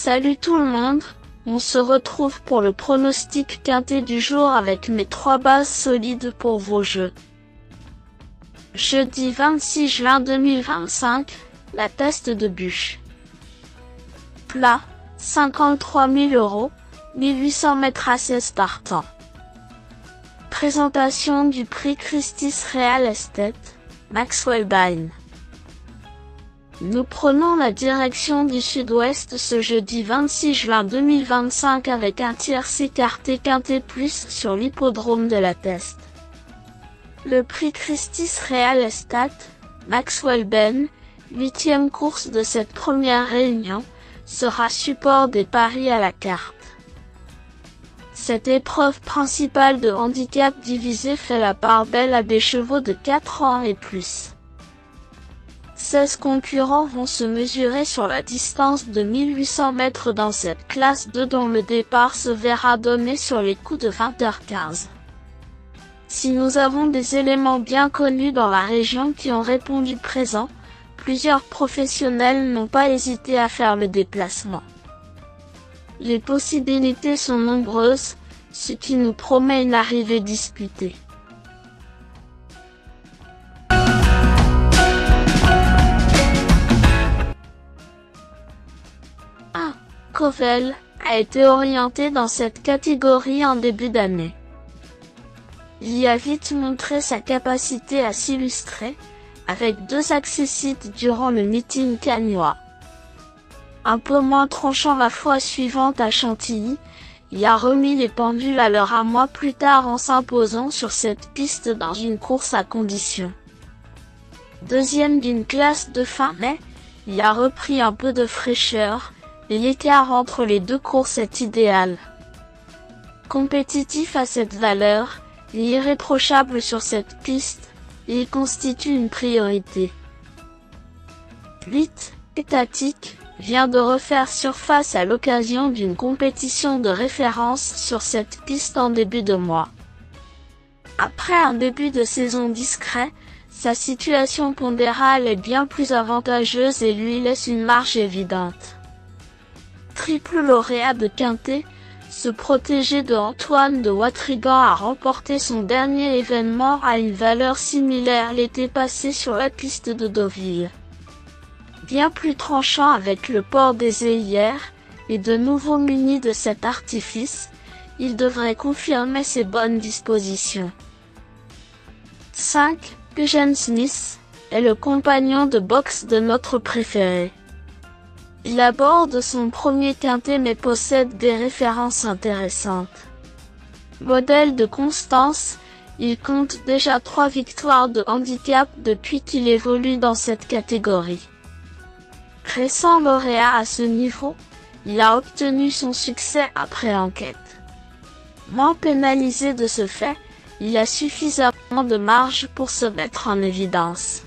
Salut tout le monde, on se retrouve pour le pronostic quintet du jour avec mes 3 bases solides pour vos jeux. Jeudi 26 juin 2025, la teste de bûche. Plat, 53 000 €, 1800 mètres à 16 partants. Présentation du prix Christie's Real Estate, Maxwell Bain. Nous prenons la direction du sud-ouest ce jeudi 26 juin 2025 avec un tiercé écarté quintet plus sur l'hippodrome de la Teste. Le prix Christie's Real Estate, Maxwell Bain, 8e course de cette première réunion, sera support des paris à la carte. Cette épreuve principale de handicap divisé fait la part belle à des chevaux de 4 ans et plus. 16 concurrents vont se mesurer sur la distance de 1800 mètres dans cette classe 2 dont le départ se verra donné sur les coups de 20h15. Si nous avons des éléments bien connus dans la région qui ont répondu présent, plusieurs professionnels n'ont pas hésité à faire le déplacement. Les possibilités sont nombreuses, ce qui nous promet une arrivée disputée. Covell a été orienté dans cette catégorie en début d'année. Il y a vite montré sa capacité à s'illustrer, avec 2 accessites durant le meeting cannois. Un peu moins tranchant la fois suivante à Chantilly, il a remis les pendules à l'heure un mois plus tard en s'imposant sur cette piste dans une course à condition. Deuxième d'une classe de fin mai, il a repris un peu de fraîcheur, et l'écart entre les 2 courses est idéal. Compétitif à cette valeur, il est irréprochable sur cette piste, et il constitue une priorité. 8. Étatique, vient de refaire surface à l'occasion d'une compétition de référence sur cette piste en début de mois. Après un début de saison discret, sa situation pondérale est bien plus avantageuse et lui laisse une marge évidente. Triple lauréat de quintet, ce protégé de Antoine de Watrigan a remporté son dernier événement à une valeur similaire l'été passé sur la piste de Deauville. Bien plus tranchant avec le port des œillères, et de nouveau muni de cet artifice, il devrait confirmer ses bonnes dispositions. 5. Eugene Smith est le compagnon de boxe de notre préféré. Il aborde son premier quintet mais possède des références intéressantes. Modèle de constance, il compte déjà 3 victoires de handicap depuis qu'il évolue dans cette catégorie. Récent lauréat à ce niveau, il a obtenu son succès après enquête. Moins pénalisé de ce fait, il a suffisamment de marge pour se mettre en évidence.